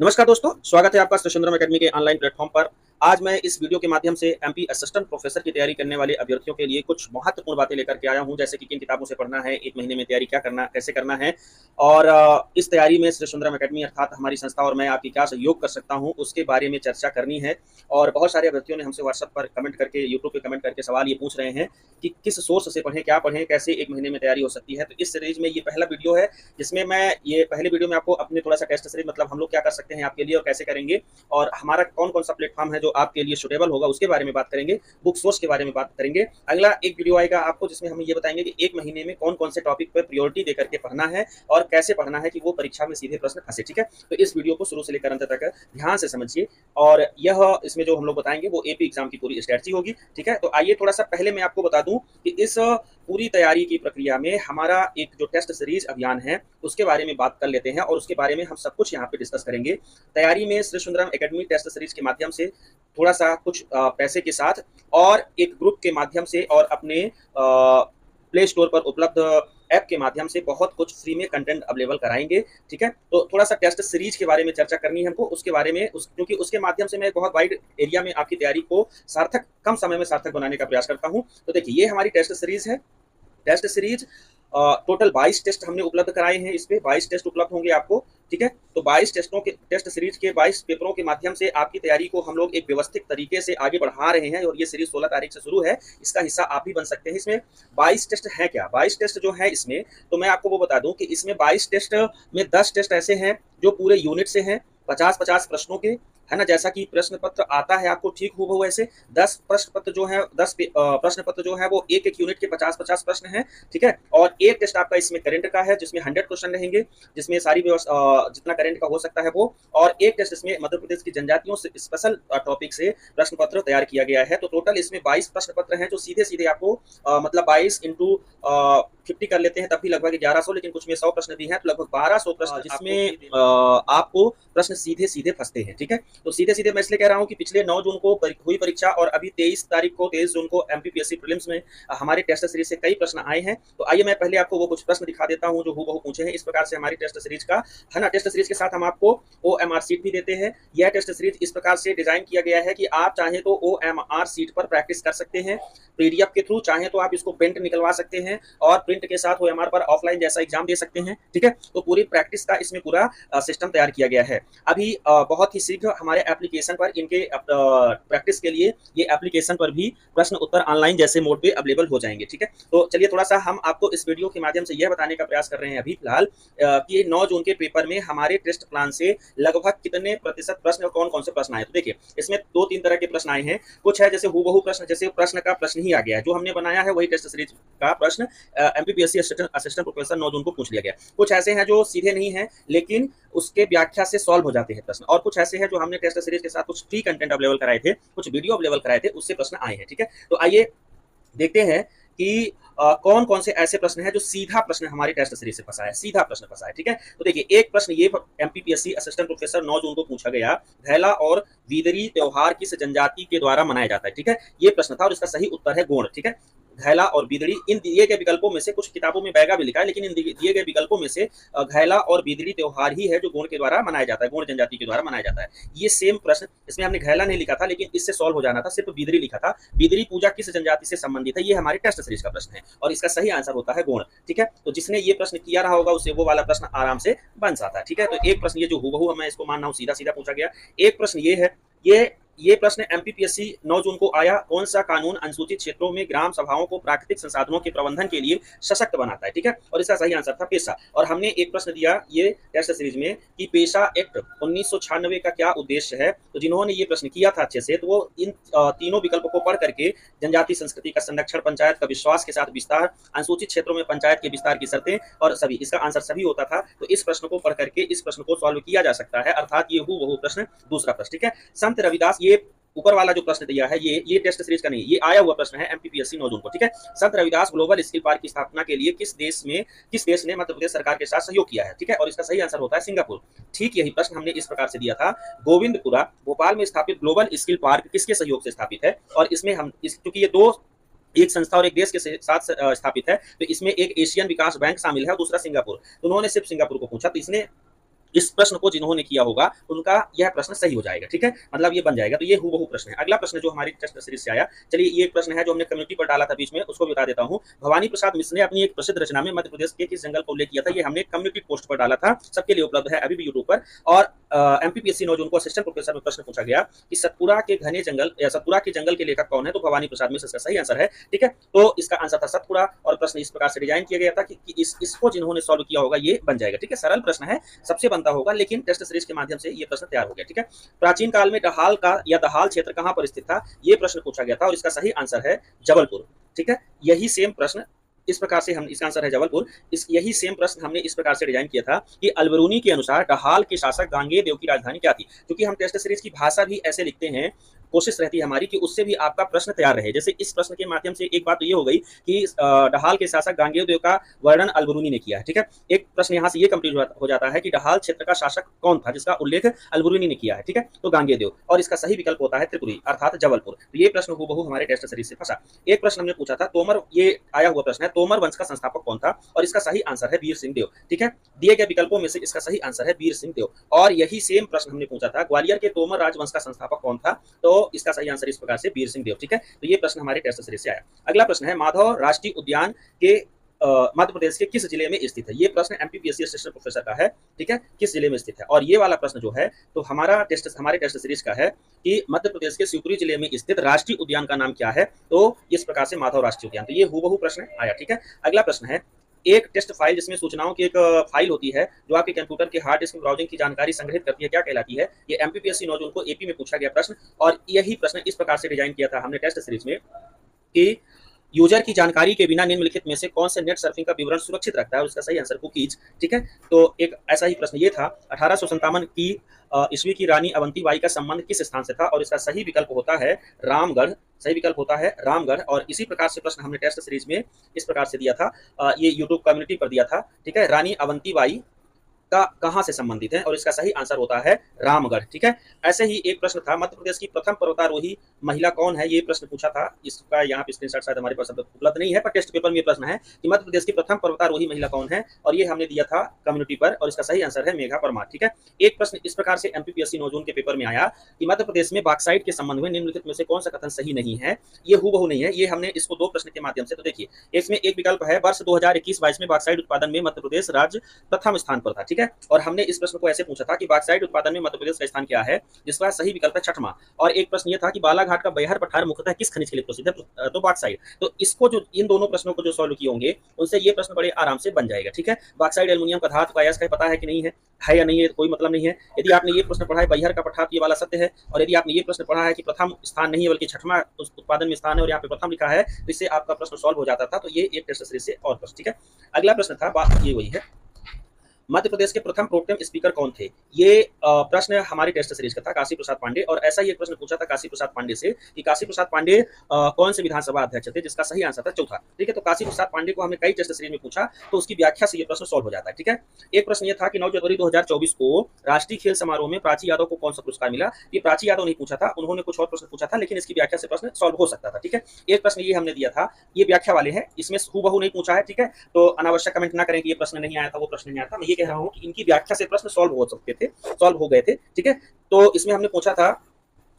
नमस्कार दोस्तों, स्वागत है आपका सुरेंद्रम एकेडमी के ऑनलाइन प्लेटफॉर्म पर। आज मैं इस वीडियो के माध्यम से एमपी असिस्टेंट प्रोफेसर की तैयारी करने वाले अभ्यर्थियों के लिए कुछ महत्वपूर्ण बातें लेकर के आया हूं, जैसे कि किन किताबों से पढ़ना है, एक महीने में तैयारी क्या करना, कैसे करना है और इस तैयारी में सुरेंद्रम एकेडमी अर्थात हमारी संस्था और मैं आपकी क्या सहयोग कर सकता हूं, उसके बारे में चर्चा करनी है। और बहुत सारे अभ्यर्थियों ने हमसे व्हाट्सएप पर कमेंट करके, यूट्यूब पे कमेंट करके सवाल ये पूछ रहे हैं कि किस सोर्स से पढ़ें, क्या पढ़ें, कैसे एक महीने में तैयारी हो सकती है। तो इस सीरीज में ये पहला वीडियो है जिसमें मैं ये पहले वीडियो में आपको अपने थोड़ा सा टेस्ट सीरीज मतलब हम लोग क्या कर सकते हैं आपके लिए और कैसे करेंगे और हमारा कौन कौन सा प्लेटफॉर्म है जो आपके लिए सुटेबल होगा उसके बारे में बात करेंगे, बुक सोर्स के बारे में बात करेंगे। अगला एक वीडियो आएगा आपको जिसमें हम ये बताएंगे कि एक महीने में कौन कौन से टॉपिक पर प्रायोरिटी देकर के पढ़ना है और कैसे पढ़ना है कि वो परीक्षा में सीधे प्रश्न फंसे। ठीक है, तो इस वीडियो को शुरू से लेकर अंत तक ध्यान से समझिए और यह इसमें जो हम लोग बताएंगे वो एपी एग्जाम की पूरी स्ट्रेटजी होगी। ठीक है, तो आइए थोड़ा सा पहले मैं आपको बता दूं कि इस पूरी तैयारी की प्रक्रिया में हमारा एक जो टेस्ट सीरीज अभियान है उसके बारे में बात कर लेते हैं और उसके बारे में हम सब कुछ यहाँ पे डिस्कस करेंगे। तैयारी में Shri Sundaram academy test series के माध्यम से थोड़ा सा कुछ पैसे के साथ और एक ग्रुप के माध्यम से और अपने प्ले स्टोर पर उपलब्ध ऐप के माध्यम से बहुत कुछ फ्री में कंटेंट अवेलेबल कराएंगे। ठीक है, तो थोड़ा सा टेस्ट सीरीज के बारे में चर्चा करनी है हमको, उसके बारे में क्योंकि उसके माध्यम से मैं बहुत वाइड एरिया में आपकी तैयारी को सार्थक, कम समय में सार्थक बनाने का प्रयास करता हूँ। तो देखिए, ये हमारी टेस्ट सीरीज है। टेस्ट सीरीज टोटल 22 टेस्ट हमने उपलब्ध कराए हैं, इस पे 22 टेस्ट उपलब्ध होंगे आपको। ठीक है, तो 22 टेस्टों के टेस्ट सीरीज के 22 पेपरों के माध्यम से आपकी तैयारी को हम लोग एक व्यवस्थित तरीके से आगे बढ़ा रहे हैं और ये सीरीज 16 तारीख से शुरू है। इसका हिस्सा आप भी बन सकते हैं। इसमें 22 टेस्ट है क्या, 22 टेस्ट जो है इसमें, तो मैं आपको वो बता दूं कि इसमें 22 टेस्ट में 10 टेस्ट ऐसे हैं जो पूरे यूनिट से हैं, 50-50 प्रश्नों के, है ना। जैसा कि प्रश्न पत्र आता है आपको ठीक हूबहू वैसे 10 प्रश्न पत्र जो है, 10 प्रश्न पत्र जो है वो एक एक यूनिट के 50-50 प्रश्न हैं। ठीक है, और एक टेस्ट आपका इसमें करंट का है जिसमें 100 क्वेश्चन रहेंगे, जिसमें सारी जितना करंट का हो सकता है वो, और एक टेस्ट इसमें मध्य प्रदेश की जनजातियों से स्पेशल टॉपिक से प्रश्न पत्र तैयार किया गया है। तो टोटल इसमें 22 प्रश्न पत्र हैं जो सीधे सीधे आपको मतलब 22 इंटू 50 कर लेते हैं तब भी लगभग 1100, लेकिन कुछ में 100 प्रश्न भी हैं तो लगभग 1200 प्रश्न जिसमें आपको प्रश्न सीधे सीधे फंसते हैं। ठीक है, तो सीधे सीधे मैं इसलिए कह रहा हूं कि पिछले 9 जून को हुई परीक्षा और अभी 23 तारीख को 23 जून को एमपीपीएससी प्रीलिम्स में हमारे टेस्ट सीरीज से कई प्रश्न आए हैं। तो आइए मैं पहले आपको वो कुछ प्रश्न दिखा देता हूं जो हूबहू पूछे हैं। इस प्रकार से हमारी टेस्ट सीरीज का है ना। टेस्ट सीरीज के साथ हम आपको ओएमआर सीट भी देते हैं। यह टेस्ट सीरीज इस प्रकार से डिजाइन किया गया है कि आप चाहें तो ओएमआर सीट पर प्रैक्टिस कर सकते हैं पीडीएफ के थ्रू, चाहें तो आप इसको प्रिंट निकलवा सकते हैं और प्रिंट के साथ ओएमआर पर ऑफलाइन जैसा एग्जाम दे सकते हैं। ठीक है, तो पूरी प्रैक्टिस का इसमें पूरा सिस्टम तैयार किया गया है। अभी बहुत ही शीघ्र हमारे एप्लीकेशन पर इनके प्रैक्टिस के लिए ये एप्लीकेशन पर भी प्रश्न उत्तर ऑनलाइन जैसे मोड पे अवेलेबल हो जाएंगे। ठीक है, तो चलिए थोड़ा सा हम आपको इस वीडियो के माध्यम से यह बताने का प्रयास कर रहे हैं अभी फिलहाल कि 9 जून के पेपर में हमारे टेस्ट प्लान से लगभग कितने प्रतिशत प्रश्न और कौन कौन से प्रश्न आए। तो देखिए, इसमें 2-3 तरह के प्रश्न आए हैं। कुछ है जैसे हूबहू प्रश्न, जैसे प्रश्न का प्रश्न ही आ गया है, जो हमने बनाया है वही टेस्ट सीरीज का प्रश्न एमपीपीएससी असिस्टेंट प्रोफेसर 9 जून को पूछ लिया गया। कुछ ऐसे हैं जो सीधे नहीं है लेकिन उसके व्याख्या से सॉल्व हो जाते हैं प्रश्न, और कुछ ऐसे हैं जो हमने टेस्ट सीरीज के साथ कुछ फ्री कंटेंट अवेलेबल कराए थे, कुछ वीडियो अवेलेबल कराए थे, उससे प्रश्न आए हैं। ठीक है, तो आइए देखते हैं कि कौन कौन से ऐसे प्रश्न हैं जो सीधा प्रश्न हमारे टेस्ट सीरीज से फंसा है, सीधा प्रश्न फंसा है। ठीक है, तो देखिए, एक प्रश्न ये एमपीपीएससी असिस्टेंट प्रोफेसर 9 जून को पूछा गया, घैला और बीदरी त्योहार किस जनजाति के द्वारा मनाया जाता है। ठीक है, ये प्रश्न था और इसका सही उत्तर है गोंड। ठीक है, घैला और बीदड़ी, इन दिए गए विकल्पों में से, कुछ किताबों में बैगा भी लिखा है लेकिन इन दिए गए विकल्पों में से घैला और बीदड़ी त्योहार ही है जो गोंड के द्वारा मनाया जाता है, गोंड जनजाति के द्वारा मनाया जाता है। ये सेम प्रश्न, इसमें हमने घैला नहीं लिखा था लेकिन इससे सॉल्व हो जाना था, सिर्फ बीदड़ी लिखा था। बीदड़ी पूजा किस जनजाति से संबंधित है, ये हमारे टेस्ट सीरीज का प्रश्न है और इसका सही आंसर होता है गोंड। ठीक है, तो जिसने ये प्रश्न किया रहा होगा उसे वो वाला प्रश्न आराम से बन जाता है। ठीक है, तो एक प्रश्न ये जो हूबहू मैं इसको मान रहा हूँ सीधा सीधा पूछा गया। एक प्रश्न ये है, ये प्रश्न एमपीपीएससी 9 जून को आया, कौन सा कानून अनुसूचित क्षेत्रों में ग्राम सभाओं को प्राकृतिक संसाधनों के प्रबंधन के लिए सशक्त बनाता है। ठीक है, और इसका सही आंसर था पेशा। और हमने एक प्रश्न दिया ये टेस्ट सीरीज में कि पेशा एक्ट 1996 का क्या उद्देश्य है। तो जिन्होंने ये प्रश्न किया था अच्छे से, तो वो इन तीनों विकल्पों को पढ़ करके जनजाति संस्कृति का संरक्षण, पंचायत का विश्वास के साथ विस्तार, अनुसूचित क्षेत्रों में पंचायत के विस्तार की शर्तें और सभी, इसका आंसर सभी होता था। तो इस प्रश्न को पढ़ करके इस प्रश्न को सॉल्व किया जा सकता है, अर्थात ये हूबहू प्रश्न दूसरा प्रश्न। ठीक है, संत रविदास, ये ऊपर वाला जो प्रश्न दिया है ये टेस्ट सीरीज का नहीं, ये आया हुआ प्रश्न है एमपीपीएससी 9 जून को। ठीक है, संत रविदास ग्लोबल स्किल पार्क की स्थापना के लिए किस देश ने मध्य प्रदेश सरकार के साथ सहयोग किया है। ठीक है, और इसका सही आंसर होता है सिंगापुर। ठीक यही प्रश्न हमने इस प्रकार से दिया था, गोविंदपुरा भोपाल में स्थापित ग्लोबल स्किल पार्क किसके सहयोग से स्थापित है। और इसमें हम क्योंकि ये दो एक संस्था और एक देश के साथ स्थापित है, तो इसमें एक एशियन विकास बैंक शामिल है और दूसरा सिंगापुर, तो उन्होंने सिर्फ सिंगापुर को पूछा, तो इसने इस प्रश्न को जिन्होंने किया होगा उनका यह प्रश्न सही हो जाएगा। ठीक है, मतलब ये बन जाएगा। तो ये हूबहू प्रश्न है। अगला प्रश्न जो हमारी टेस्ट सीरीज से आया, चलिए ये एक प्रश्न है जो हमने कम्युनिटी पर डाला था बीच में, उसको बता देता हूँ। भवानी प्रसाद मिश्र ने अपनी एक प्रसिद्ध रचना में मध्य प्रदेश के किस जंगल का उल्लेख किया था? ये हमने कम्युनिटी पोस्ट पर डाला था, सबके लिए उपलब्ध है अभी भी यूट्यूब पर। और एमपीपीएससी 9 जून को असिस्टेंट प्रोफेसर में प्रश्न पूछा गया कि सतपुरा के घने जंगल या सतपुरा के जंगल के लेखक कौन है? तो भवानी प्रसाद मिश्र इसका सही आंसर है। ठीक है, तो इसका आंसर था सतपुरा और प्रश्न इस प्रकार से डिजाइन किया गया था कि इसको जिन्होंने सॉल्व किया होगा ये बन जाएगा। ठीक है, सरल प्रश्न है, सबसे बनता होगा, लेकिन टेस्ट सीरीज के माध्यम से ये प्रश्न तैयार हो गया। ठीक है, प्राचीन काल में डहाल का या दहाल क्षेत्र कहां पर स्थित था? ये प्रश्न पूछा गया था और इसका सही आंसर है जबलपुर। ठीक है, यही सेम प्रश्न इस प्रकार से हम, इसका आंसर है जबलपुर। यही सेम प्रश्न हमने इस प्रकार से डिजाइन किया था कि अलबरूनी के अनुसार डहाल के शासक गांगेय देव की राजधानी क्या थी? क्योंकि हम टेस्ट सीरीज की भाषा भी ऐसे लिखते हैं, कोशिश रहती है हमारी कि उससे भी आपका प्रश्न तैयार रहे। जैसे इस प्रश्न के माध्यम से एक बात तो ये हो गई कि डहाल के शासक गांगेय देव का वर्णन अलबरूनी ने किया है। ठीक है, एक प्रश्न यहाँ से ये कंप्लीट हो जाता है कि डहाल क्षेत्र का शासक कौन था जिसका उल्लेख अलबरूनी ने किया है? ठीक है, तो गांगेय देव, और इसका सही विकल्प होता है त्रिपुरी अर्थात जबलपुर। तो ये प्रश्न हूबहू हमारे टेस्ट सीरीज से फंसा। एक प्रश्न हमने पूछा था तोमर, ये आया हुआ प्रश्न है, तोमर वंश का संस्थापक कौन था? और इसका सही आंसर है वीर सिंह देव। ठीक है, दिए गए विकल्पों में से इसका सही आंसर है वीर सिंह देव। और यही सेम प्रश्न हमने पूछा था ग्वालियर के तोमर राजवंश का संस्थापक कौन था? तो इसका सही आंसर इस प्रकार से वीर सिंह देव। ठीक है, तो ये प्रश्न हमारे टेस्ट सीरीज से आया। अगला प्रश्न है माधव राष्ट्रीय उद्यान के मध्य प्रदेश के किस जिले में स्थित है? ये प्रश्न एमपीपीएससी असिस्टेंट प्रोफेसर का है। ठीक है, किस जिले में स्थित है? और ये वाला प्रश्न जो है तो हमारे टेस्ट सीरीज का है कि मध्य प्रदेश के शिवपुरी जिले में स्थित राष्ट्रीय उद्यान का नाम क्या है? तो इस प्रकार से माधव राष्ट्रीय उद्यान। तो ये हूबहू प्रश्न आया। ठीक है, अगला प्रश्न है एक टेस्ट फाइल जिसमें सूचनाओं की एक फाइल होती है जो आपके कंप्यूटर के हार्ड डिस्क ब्राउजिंग की जानकारी संग्रहित करती है, क्या कहलाती है? ये एमपीपीएससी 9 जून को एपी में पूछा गया प्रश्न, और यही प्रश्न इस प्रकार से डिजाइन किया था हमने टेस्ट सीरीज में कि यूजर की जानकारी के बिना निम्नलिखित में से कौन से नेट सर्फिंग का विवरण सुरक्षित रखता है? और उसका सही आंसर कुकीज। ठीक है, तो एक ऐसा ही प्रश्न ये था 1857 की ईस्वी की रानी अवंती बाई का संबंध किस स्थान से था? और इसका सही विकल्प होता है रामगढ़। सही विकल्प होता है रामगढ़। और इसी प्रकार से प्रश्न हमने टेस्ट सीरीज में इस प्रकार से दिया था, ये यूट्यूब कम्युनिटी पर दिया था। ठीक है, रानी अवंती बाई का कहां से संबंधित है? और इसका सही आंसर होता है रामगढ़। ठीक है, ऐसे ही एक प्रश्न था मध्य प्रदेश की प्रथम पर्वतारोही महिला कौन है? ये प्रश्न पूछा था, इसका यहाँ पे स्क्रीनशॉट शायद हमारे पास उपलब्ध नहीं है, पर टेस्ट पेपर में प्रश्न है कि मध्य प्रदेश की प्रथम पर्वतारोही महिला कौन है, और ये हमने दिया था कम्युनिटी पर, और इसका सही आंसर है मेघा परमार। ठीक है, एक प्रश्न इस प्रकार से एमपीपीएससी 9 जून के पेपर में आया कि मध्य प्रदेश में बॉक्साइट के संबंध में निम्नलिखित में से कौन सा कथन सही नहीं है? ये हूबहू नहीं है, ये हमने इसको दो प्रश्न के माध्यम से, तो देखिए इसमें एक विकल्प है वर्ष 2021-22 में बॉक्साइट उत्पादन में मध्य प्रदेश राज्य प्रथम स्थान पर था। ठीक है, और हमने इस प्रश्न को ऐसे पूछा था कि बॉक्साइट उत्पादन में मध्य प्रदेश का स्थान क्या है, जिसका सही विकल्प है छठवां। और एक प्रश्न ये था कि बालाघाट का बैहर पठार मुख्यतः किस खनिज के लिए प्रसिद्ध है? तो बॉक्साइट। तो इसको जो इन दोनों प्रश्नों को जो सॉल्व किए होंगे उनसे ये प्रश्न बड़े आराम से बन जाएगा। ठीक है, बॉक्साइट एल्युमिनियम का धातु का अयस्क है, पता है कि नहीं है या नहीं है, कोई मतलब नहीं है। यदि आपने ये प्रश्न पढ़ा है बैहर का पठार, ये वाला सत्य है। और यदि आपने ये प्रश्न पढ़ा है कि प्रथम स्थान नहीं है बल्कि छठवां उत्पादन में स्थान है और यहाँ पे प्रथम लिखा है, तो इससे आपका प्रश्न सॉल्व हो जाता था। तो ये एक टेस्ट सीरीज से और प्रश्न। ठीक है, अगला प्रश्न था ये वही है, मध्य प्रदेश के प्रथम प्रोटेम स्पीकर कौन थे? ये प्रश्न हमारी टेस्ट सीरीज का था काशी प्रसाद पांडे। और ऐसा ही एक प्रश्न पूछा था काशी प्रसाद पांडे से कि काशी प्रसाद पांडे कौन से विधानसभा अध्यक्ष थे, जिसका सही आंसर था चौथा। ठीक है, तो काशी प्रसाद पांडे को हमने कई टेस्ट सीरीज में पूछा, तो उसकी व्याख्या से ये प्रश्न सॉल्व हो जाता है। ठीक है, एक प्रश्न ये था कि 9 जनवरी 2024 को राष्ट्रीय खेल समारोह में प्राची यादव को कौन सा पुरस्कार मिला? ये प्राची यादव नहीं पूछा था, उन्होंने कुछ और प्रश्न पूछा था, लेकिन इसकी व्याख्या से प्रश्न सॉल्व हो सकता था। ठीक है, एक प्रश्न ये हमने दिया था, ये व्याख्या वाले हैं, इसमें हूबहू नहीं पूछा है। ठीक है, तो अनावश्यक कमेंट ना करें कि ये प्रश्न नहीं आया था, वो प्रश्न नहीं आया था। मैं ये कह रहा हूँ कि इनकी व्याख्या से प्रश्न सॉल्व हो सकते थे, सॉल्व हो गए थे। ठीक है, तो इसमें हमने पूछा था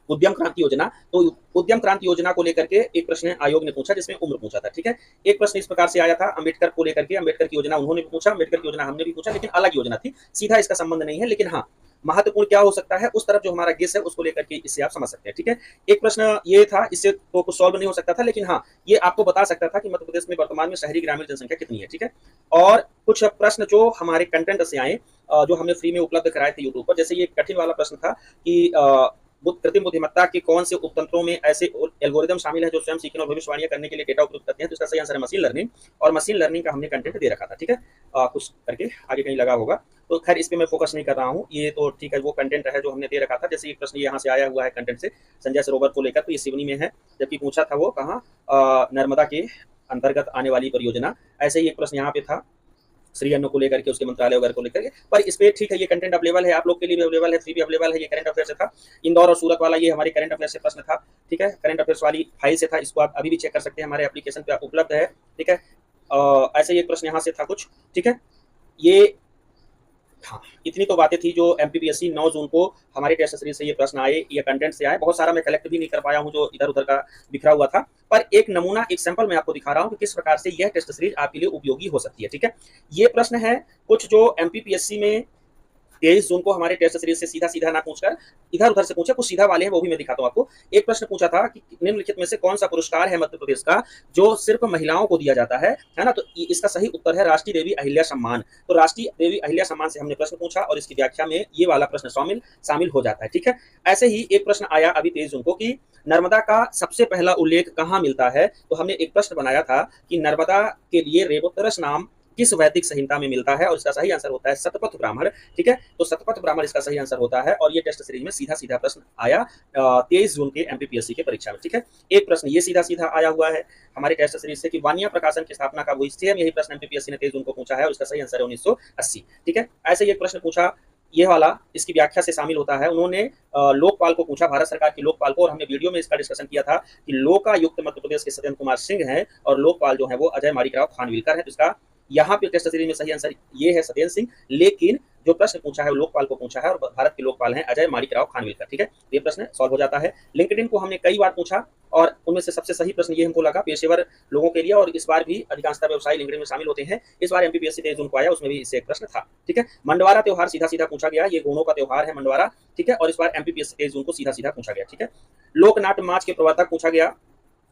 उद्यम क्रांति योजना, तो उद्यम क्रांति योजना को लेकर के एक प्रश्न आयोग ने पूछा जिसमें उम्र पूछा था। ठीक है, एक प्रश्न इस प्रकार से आया था अंबेडकर को लेकर के, अंबेडकर की योजना उन्होंने भी पूछा, अंबेडकर की योजना हमने भी पूछा, लेकिन अलग योजना थी, सीधा इसका संबंध नहीं है। लेकिन हाँ, महत्वपूर्ण क्या हो सकता है उस तरफ जो हमारा गेस है उसको लेकर के इससे आप समझ सकते हैं। ठीक है, एक प्रश्न ये था, इससे तो कुछ सॉल्व नहीं हो सकता था, लेकिन हाँ ये आपको बता सकता था कि मध्य प्रदेश में वर्तमान में शहरी ग्रामीण जनसंख्या कितनी है। ठीक है, और कुछ प्रश्न जो हमारे कंटेंट से आए, जो हमने फ्री में उपलब्ध कराए थे यूट्यूब पर, जैसे ये कठिन वाला प्रश्न था कि कृत्रिम बुद्धिमत्ता के कौन से उपतंत्रों में ऐसे एल्गोरिदम शामिल है जो स्वयं सीखने और भविष्यवाणियां करने के लिए डेटा उपयोग करते हैं? तो इसका सही आंसर है मशीन लर्निंग, और मशीन लर्निंग का हमने कंटेंट दे रखा था। ठीक है, कुछ करके आगे कहीं लगा होगा, तो खैर इस पे मैं फोकस नहीं कर रहा हूँ, ये तो ठीक है, वो कंटेंट है जो हमने दे रखा था। जैसे एक प्रश्न यहाँ से आया हुआ है कंटेंट से संजय सरोवर को लेकर, तो ये सिवनी में है, जबकि पूछा था वो कहाँ, नर्मदा के अंतर्गत आने वाली परियोजना। ऐसे ही एक प्रश्न यहाँ पे था श्री अन्न को लेकर के, उसके मंत्रालय वगैरह को लेकर के, पर इस पे ठीक है, ये कंटेंट अवेलेबल है, आप लोग के लिए भी अवेलेबल है, फ्री भी अवेलेबल है। ये करंट अफेयर से था, इंदौर और सूरत वाला ये हमारे करंट अफेयर से प्रश्न था। ठीक है, करंट अफेयर्स वाली फाइल से था, इसको आप अभी भी चेक कर सकते हैं, हमारे एप्लीकेशन पे उपलब्ध है। ठीक है, ऐसे ही एक प्रश्न यहाँ से था कुछ। ठीक है, ये हाँ, इतनी तो बातें थी जो एमपीपीएससी 9 जून को हमारे टेस्ट सीरीज से ये प्रश्न आए या कंटेंट से आए। बहुत सारा मैं कलेक्ट भी नहीं कर पाया हूँ जो इधर-उधर का बिखरा हुआ था। पर एक नमूना, एक सैंपल मैं आपको दिखा रहा हूँ कि किस प्रकार से यह टेस्ट सीरीज आपके लिए उपयोगी हो सकती है, ठीक है? ये प्रश्न है कुछ जो एमपीपीएससी में 23 जून को हमारे टेस्ट सीरीज से सीधा-सीधा ना पूछकर इधर-उधर से पूछे, कुछ सीधा वाले हैं वो भी मैं दिखाता हूँ आपको। एक प्रश्न पूछा था कि निम्नलिखित में से कौन-सा पुरस्कार है मध्य प्रदेश का जो सिर्फ महिलाओं को दिया जाता है ना? तो इसका सही उत्तर है राष्ट्रीय देवी अहिल्या सम्मान। तो राष्ट्रीय देवी अहिल्या सम्मान से हमने प्रश्न पूछा और इसकी व्याख्या में ये वाला प्रश्न शामिल हो जाता है, ठीक है? ऐसे ही एक प्रश्न आया अभी 23 जून को कि नर्मदा का सबसे पहला उल्लेख कहाँ मिलता है? तो हमने एक प्रश्न बनाया था कि नर्मदा के लिए रेवोत्तरस नाम किस वैदिक संहिता में मिलता है और इसका सही आंसर होता है शतपथ ब्राह्मण, ठीक है? तो शतपथ ब्राह्मण इसका सही आंसर होता है और ये टेस्ट सीरीज में सीधा-सीधा प्रश्न आया 23 जून के एमपीपीएससी के परीक्षा में, ठीक है? एक प्रश्न ये सीधा-सीधा आया हुआ है हमारे टेस्ट सीरीज से कि वानिया प्रकाशन की स्थापना कब हुई? सेम यही प्रश्न एमपीपीएससी ने 23 जून को पूछा है और इसका सही आंसर है 1980, ठीक है? ऐसे ही एक प्रश्न पूछा ये वाला, इसकी व्याख्या से शामिल होता है। उन्होंने लोकपाल को पूछा, भारत सरकार की लोकपाल को, और हमने वीडियो में इसका डिस्कशन किया था कि लोकायुक्त मध्य प्रदेश के सत्येंद्र कुमार सिंह हैं और लोकपाल जो है वो अजय माणिकराव खानविलकर है। तो इसका यहाँ पे टेस्ट सीरीज में सही आंसर ये है सत्येंद्र सिंह, लेकिन जो प्रश्न पूछा है वो लोकपाल को पूछा है और भारत के लोकपाल हैं अजय माणिकराव खानविलकर, ठीक है? ये प्रश्न सॉल्व हो जाता है। लिंक्डइन को हमने कई बार पूछा और उनमें से सबसे सही प्रश्न ये हमको लगा पेशेवर लोगों के लिए, और इस बार भी अधिकांशतः व्यवसायी लिंक्डइन में शामिल होते हैं। इस बार एमपीपीएससी 23 जून को आया, उसमें भी इससे एक प्रश्न था, ठीक है? मंडवारा त्योहार सीधा-सीधा पूछा गया, ये गोणों का त्योहार है मंडवारा, ठीक है? और इस बार एमपीपीएससी 23 जून को सीधा-सीधा पूछा गया, ठीक है? लोकनाट्य नाच के प्रवर्तक पूछा गया,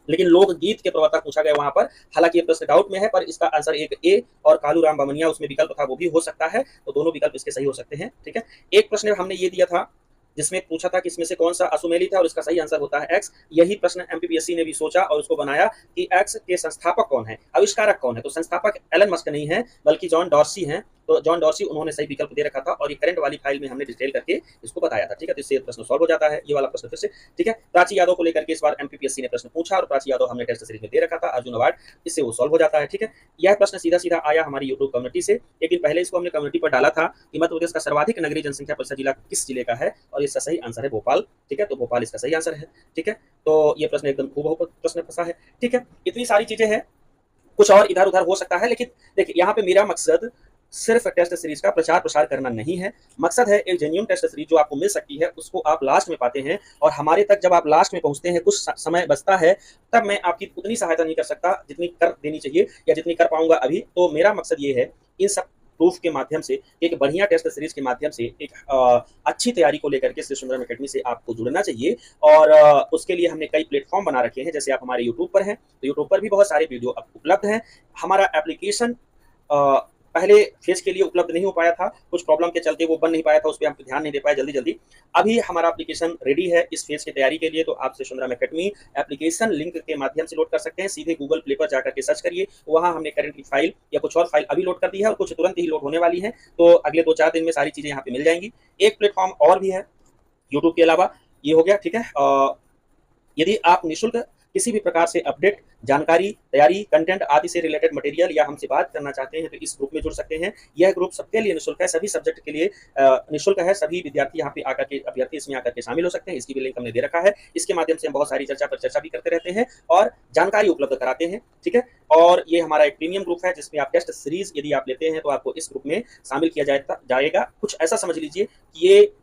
लेकिन लोकगीत के प्रवर्तक पूछा गया वहां पर। हालांकि ये प्रश्न डाउट में है पर इसका आंसर एक ए और कालूराम बमनिया उसमें विकल्प था वो भी हो सकता है, तो दोनों विकल्प इसके सही हो सकते हैं, ठीक है? एक प्रश्न हमने ये दिया था जिसमें पूछा था कि इसमें से कौन सा अश्वमेलित है और इसका सही आंसर होता है एक्स। यही प्रश्न एमपीपीएससी ने भी सोचा और उसको बनाया कि एक्स के संस्थापक कौन है, आविष्कारक कौन है? तो संस्थापक एलन मस्क नहीं है बल्कि जॉन डॉर्सी हैं। तो जॉन डॉर्सी उन्होंने सही विकल्प दे रखा था और ये करंट वाली फाइल में हमने डिटेल करके इसको बताया था, ठीक है? तो इससे प्रश्न सॉल्व हो जाता है, ये वाला प्रश्न फिर से, ठीक है? प्राची यादव को लेकर के इस बार एमपीपीएससी ने प्रश्न पूछा और प्राची यादव हमने टेस्ट सीरीज में दे रखा था, अर्जुन अवार्ड, इससे वो सॉल्व हो जाता है, ठीक है? यह प्रश्न सीधा-सीधा आया हमारी यूट्यूब कम्युनिटी से, लेकिन पहले इसको हमने कम्युनिटी पर डाला था कि मध्य प्रदेश का सर्वाधिक नगरीय जनसंख्या प्रतिशत जिला किस जिले का है और इसका सही आंसर है भोपाल, ठीक है? तो भोपाल इसका सही आंसर है, ठीक है? तो ये प्रश्न एकदम हूबहू प्रश्न फंसा है, ठीक है? इतनी सारी चीजें हैं, कुछ और इधर-उधर हो सकता है, लेकिन देखिए यहाँ पे मेरा मकसद सिर्फ टेस्ट सीरीज का प्रचार प्रसार करना नहीं है। मकसद है एक जेन्युइन टेस्ट सीरीज जो आपको मिल सकती है उसको आप लास्ट में पाते हैं, और हमारे तक जब आप लास्ट में पहुंचते हैं कुछ समय बचता है, तब मैं आपकी उतनी सहायता नहीं कर सकता जितनी कर देनी चाहिए या जितनी कर पाऊंगा अभी। तो मेरा मकसद ये है इन सब प्रूफ के माध्यम से, एक बढ़िया टेस्ट सीरीज के माध्यम से, एक अच्छी तैयारी को लेकर के श्री सुंदरम एकेडमी से आपको जुड़ना चाहिए। और उसके लिए हमने कई प्लेटफॉर्म बना रखे हैं, जैसे आप हमारे यूट्यूब पर हैं तो यूट्यूब पर भी बहुत सारे वीडियो अब उपलब्ध हैं। हमारा एप्लीकेशन पहले फेज के लिए उपलब्ध नहीं हो पाया था, कुछ प्रॉब्लम के चलते वो बन नहीं पाया था, उस पर हम ध्यान नहीं दे पाए जल्दी। अभी हमारा एप्लीकेशन रेडी है इस फेज की तैयारी के लिए, तो आप Shri Sundaram academy application link के माध्यम से लोड कर सकते हैं। सीधे गूगल प्ले पर जाकर के सर्च करिए, वहां हमने करंट की फाइल या कुछ और फाइल अभी लोड कर दी है और कुछ तुरंत ही लोड होने वाली है, तो अगले 2-4 दिन में सारी चीजें यहाँ पे मिल जाएंगी। एक प्लेटफॉर्म और भी है यूट्यूब के अलावा, ये हो गया, ठीक है? यदि आप निःशुल्क किसी भी प्रकार से अपडेट, जानकारी, तैयारी, कंटेंट आदि से रिलेटेड मटेरियल या हमसे बात करना चाहते हैं तो इस ग्रुप में जुड़ सकते हैं। यह ग्रुप सबके लिए निःशुल्क है, सभी सब्जेक्ट के लिए निःशुल्क है। सभी विद्यार्थी यहाँ पे आकर के, अभ्यर्थी इसमें आकर के शामिल हो सकते हैं। इसकी भी लिंक हमने दे रखा है। इसके माध्यम से हम बहुत सारी चर्चा पर चर्चा भी करते रहते हैं और जानकारी उपलब्ध कराते हैं, ठीक है? और ये हमारा एक प्रीमियम ग्रुप है जिसमें आप टेस्ट सीरीज यदि आप लेते हैं तो आपको इस ग्रुप में शामिल किया जाएगा। कुछ ऐसा समझ लीजिए कि ये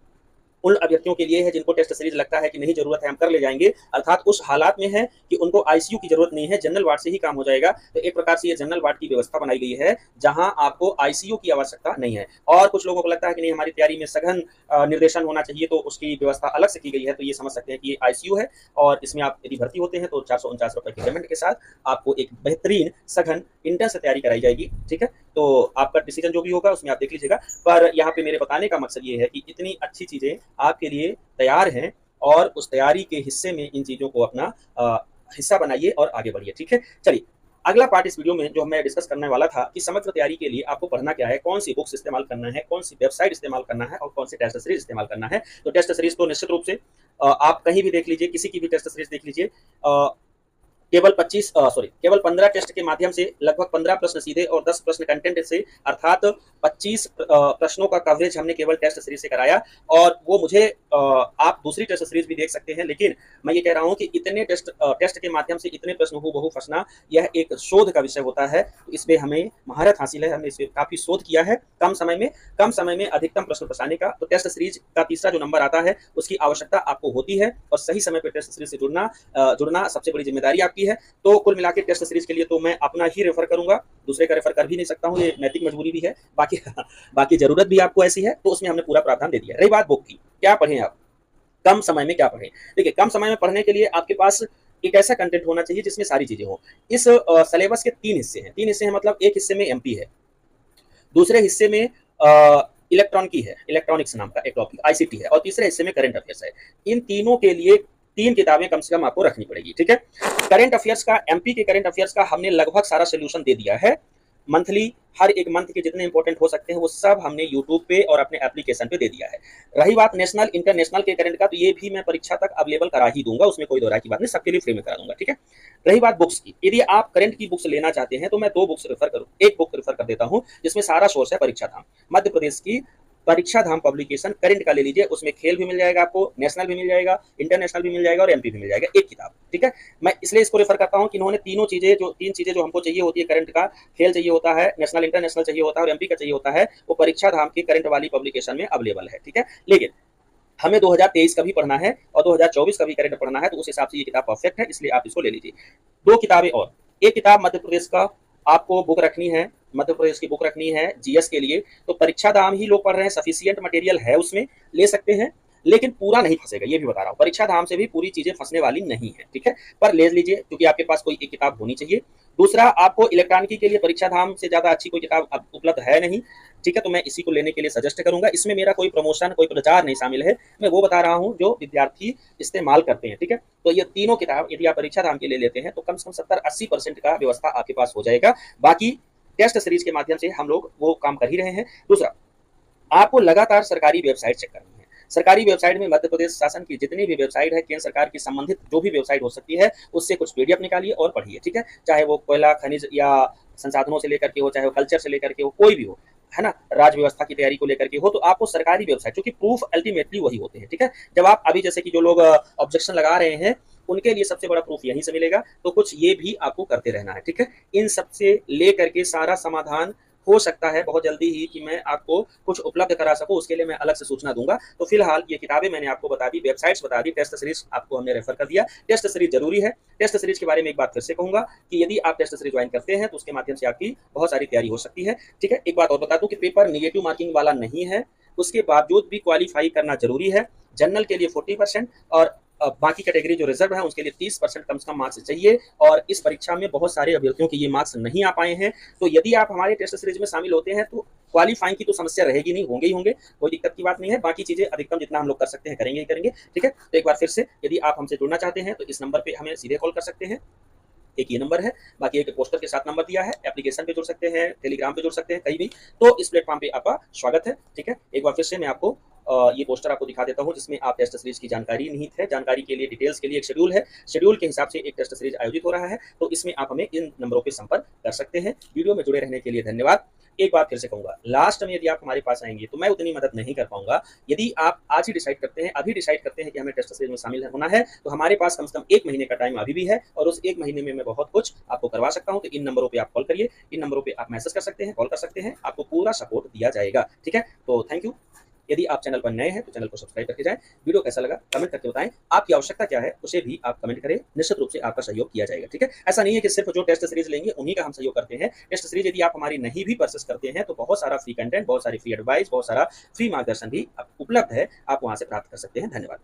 उन अभ्यर्थियों के लिए है जिनको टेस्ट सीरीज लगता है कि नहीं जरूरत है, हम कर ले जाएंगे, अर्थात उस हालात में है कि उनको आईसीयू की जरूरत नहीं है, जनरल वार्ड से ही काम हो जाएगा। तो एक प्रकार से ये जनरल वार्ड की व्यवस्था बनाई गई है जहां आपको आईसीयू की आवश्यकता नहीं है। और कुछ लोगों को लगता है कि नहीं हमारी तैयारी में सघन निर्देशन होना चाहिए, तो उसकी व्यवस्था अलग से की गई है। तो ये समझ सकते हैं कि ये आईसीयू है और इसमें आप यदि भर्ती होते हैं तो 449 रुपए की पेमेंट के साथ आपको एक बेहतरीन सघन इंटेंस तैयारी कराई जाएगी, ठीक है? तो आपका डिसीजन जो भी होगा उसमें आप देख लीजिएगा। पर यहाँ पे मेरे बताने का मकसद ये है कि इतनी अच्छी चीजें आपके लिए तैयार हैं और उस तैयारी के हिस्से में इन चीजों को अपना हिस्सा बनाइए और आगे बढ़िए, ठीक है? चलिए, अगला पार्ट इस वीडियो में जो मैं डिस्कस करने वाला था कि समग्र तैयारी के लिए आपको पढ़ना क्या है, कौन सी बुक्स इस्तेमाल करना है, कौन सी वेबसाइट इस्तेमाल करना है और कौन सी टेस्ट सीरीज इस्तेमाल करना है। तो टेस्ट सीरीज तो निश्चित रूप से आप कहीं भी देख लीजिए, किसी की भी टेस्ट सीरीज देख लीजिए, केवल 15 टेस्ट के माध्यम से लगभग 15 प्रश्न सीधे और 10 प्रश्न कंटेंट से, अर्थात 25 प्रश्नों का कवरेज हमने केवल टेस्ट सीरीज से कराया। और वो मुझे आप दूसरी टेस्ट सीरीज भी देख सकते हैं, लेकिन मैं ये कह रहा हूं कि इतने टेस्ट के माध्यम से इतने प्रश्न हूबहू फंसना यह एक शोध का विषय होता है। तो इसमें हमें महारत हासिल है, हमने इसमें काफी शोध किया है कम समय में अधिकतम प्रश्न फंसाने का। तो टेस्ट सीरीज का तीसरा जो नंबर आता है उसकी आवश्यकता आपको होती है, और सही समय पर टेस्ट सीरीज से जुड़ना सबसे बड़ी जिम्मेदारी आपकी है। तो कुल मिलाकर टेस्ट सीरीज के लिए तो मैं अपना ही रेफर करूंगा, दूसरे का रेफर कर भी नहीं सकता हूं, ये नैतिक मजबूरी भी है। बाकी जरूरत भी आपको ऐसी है, तो उसमें हमने पूरा प्रावधान दे दिया। रही बात बुक की, क्या पढ़ें आप, कम समय में क्या पढ़ें। देखिए, कम समय में पढ़ने के लिए आपके पास एक ऐसा कंटेंट होना चाहिए जिसमें सारी चीजें हों। इस सिलेबस के तीन हिस्से हैं, मतलब एक हिस्से में एमपी है, दूसरे हिस्से में इलेक्ट्रॉनिक्स नाम का एक टॉपिक आईसीटी है, और तीसरे हिस्से में करंट अफेयर्स है। इन तीनों के लिए 3 किताबें कम से कम आपको रखनी पड़ेगी, ठीक है। करंट अफेयर्स का, एमपी के करंट अफेयर्स का हमने लगभग सारा सोल्यूशन दे दिया है। मंथली, हर एक मंथ के जितने इंपॉर्टेंट हो सकते हैं वो सब हमने यूट्यूब पे और अपने एप्लीकेशन पे दे दिया है। रही बात नेशनल इंटरनेशनल के करंट का, तो ये भी मैं परीक्षा तक अवेलेबल करा ही दूंगा, उसमें कोई दो राय की बात नहीं, सबके लिए फ्री में करा दूंगा, ठीक है। रही बात बुक्स की, यदि आप करंट की बुक्स लेना चाहते हैं तो मैं 2 बुक्स रेफर करूँ, एक बुक रेफर कर देता हूँ जिसमें सारा सोर्स है परीक्षा धाम, मध्य प्रदेश की परीक्षा धाम पब्लिकेशन करंट का ले लीजिए, उसमें खेल भी मिल जाएगा आपको, नेशनल भी मिल जाएगा, इंटरनेशनल भी मिल जाएगा और एमपी भी मिल जाएगा, एक किताब, ठीक है। मैं इसलिए इसको रेफर करता हूं कि इन्होंने तीन चीजें जो हमको चाहिए होती है, करंट का, खेल चाहिए होता है, नेशनल इंटरनेशनल चाहिए होता है और एमपी का चाहिए होता है, वो परीक्षा धाम की करंट वाली पब्लिकेशन में अवेलेबल है, ठीक है। लेकिन हमें 2023 का भी पढ़ना है और 2024 का भी करंट पढ़ना है, तो उस हिसाब से ये किताब परफेक्ट है, इसलिए आप इसको ले लीजिए। 2 किताबें और, एक किताब मध्य प्रदेश का आपको बुक रखनी है, मध्य प्रदेश की बुक रखनी है जीएस के लिए, तो परीक्षा धाम ही लोग पढ़ रहे हैं, सफिशिएंट मटेरियल है उसमें, ले सकते हैं, लेकिन पूरा नहीं फंसेगा, ये भी बता रहा हूँ। परीक्षा धाम से भी पूरी चीजें फंसने वाली नहीं है, ठीक है, पर ले लीजिए क्योंकि आपके पास कोई एक किताब होनी चाहिए। दूसरा, आपको इलेक्ट्रॉनिकी के लिए परीक्षा धाम से ज्यादा अच्छी कोई किताब अब उपलब्ध है नहीं, ठीक है, तो मैं इसी को लेने के लिए सजेस्ट करूंगा। इसमें मेरा कोई प्रमोशन, कोई प्रचार नहीं शामिल है, मैं वो बता रहा हूँ जो विद्यार्थी इस्तेमाल करते हैं, ठीक है। तो ये तीनों किताब यदि आप परीक्षा धाम के लिए लेते हैं तो कम से कम 70-80% का व्यवस्था आपके पास हो जाएगा। बाकी टेस्ट सीरीज के माध्यम से हम लोग वो काम कर ही रहे हैं। दूसरा, आपको लगातार सरकारी वेबसाइट चेक करनी है। सरकारी वेबसाइट में मध्य प्रदेश शासन की जितनी भी वेबसाइट है, केंद्र सरकार की संबंधित जो भी वेबसाइट हो सकती है, उससे कुछ पीडीएफ निकालिए और पढ़िए, ठीक है। चाहे वो कोयला खनिज या संसाधनों से लेकर के हो, चाहे वो कल्चर से लेकर के हो, कोई भी हो, है ना, राज व्यवस्था की तैयारी को लेकर के हो, तो आपको सरकारी वेबसाइट, क्योंकि प्रूफ अल्टीमेटली वही होते हैं, ठीक है। जब आप अभी जैसे कि जो लोग ऑब्जेक्शन लगा रहे हैं, उनके लिए सबसे बड़ा प्रूफ यहीं से मिलेगा, तो कुछ ये भी आपको करते रहना है, ठीक है। इन सबसे ले करके सारा समाधान हो सकता है बहुत जल्दी ही कि मैं आपको कुछ उपलब्ध करा सकूं, उसके लिए मैं अलग से सूचना दूंगा। तो फिलहाल ये किताबें मैंने आपको बता दी, वेबसाइट्स बता दी, टेस्ट सीरीज आपको हमने रेफर कर दिया। टेस्ट सीरीज जरूरी है। टेस्ट सीरीज के बारे में एक बात फिर से कहूंगा कि यदि आप टेस्ट सीरीज ज्वाइन करते हैं तो उसके माध्यम से आपकी बहुत सारी तैयारी हो सकती है, ठीक है। एक बात और बता दूं कि पेपर निगेटिव मार्किंग वाला नहीं है, उसके बावजूद भी क्वालिफाई करना जरूरी है। जनरल के लिए 40% और बाकी कैटेगरी जो रिजर्व है उसके लिए 30% कम से कम मार्क्स चाहिए, और इस परीक्षा में बहुत सारे अभ्यर्थियों के ये मार्क्स नहीं आ पाए हैं। तो यदि आप हमारे टेस्ट सीरीज में शामिल होते हैं तो क्वालिफाइंग की तो समस्या रहेगी नहीं, होंगे ही होंगे, कोई दिक्कत की बात नहीं है। बाकी चीजें अधिकतम जितना हम लोग कर सकते हैं करेंगे ही करेंगे, ठीक है। तो एक बार फिर से, यदि आप हमसे जुड़ना चाहते हैं तो इस नंबर पे हमें सीधे कॉल कर सकते हैं, एक ये नंबर है, बाकी एक पोस्टर के साथ नंबर दिया है, एप्लीकेशन पे जुड़ सकते हैं, टेलीग्राम पे जुड़ सकते हैं, कहीं भी। तो इस प्लेटफॉर्म पे आपका स्वागत है, ठीक है। एक बार फिर से मैं आपको ये पोस्टर आपको दिखा देता हूं जिसमें आप टेस्ट सीरीज की जानकारी निहित है। जानकारी के लिए, डिटेल्स के लिए एक शेड्यूल है, शेड्यूल के हिसाब से एक टेस्ट सीरीज आयोजित हो रहा है, तो इसमें आप हमें इन नंबरों पर संपर्क कर सकते हैं। वीडियो में जुड़े रहने के लिए धन्यवाद। एक बात फिर से कहूंगा, लास्ट में यदि आप हमारे पास आएंगे तो मैं उतनी मदद नहीं कर पाऊंगा। यदि आप आज ही डिसाइड करते हैं, अभी डिसाइड करते हैं कि हमें टेस्ट सीरीज में शामिल होना है, तो हमारे पास कम से कम 1 महीने का टाइम अभी भी है, और उस 1 महीने में मैं बहुत कुछ आपको करवा सकता हूं। तो इन नंबरों पे आप कॉल करिए, इन नंबरों पे आप मैसेज कर सकते हैं, कॉल कर सकते हैं, आपको पूरा सपोर्ट दिया जाएगा, ठीक है। तो थैंक यू। यदि आप चैनल पर नए हैं तो चैनल को सब्सक्राइब करके जाएं। वीडियो कैसा लगा कमेंट करके बताएं, आपकी आवश्यकता क्या है उसे भी आप कमेंट करें, निश्चित रूप से आपका सहयोग किया जाएगा, ठीक है। ऐसा नहीं है कि सिर्फ जो टेस्ट सीरीज लेंगे उन्हीं का हम सहयोग करते हैं। टेस्ट सीरीज यदि आप हमारी नहीं भी परचेस करते हैं तो बहुत सारा फ्री कंटेंट, बहुत सारी फ्री एडवाइस, बहुत सारा फ्री मार्गदर्शन भी उपलब्ध है, आप वहां से प्राप्त कर सकते हैं। धन्यवाद।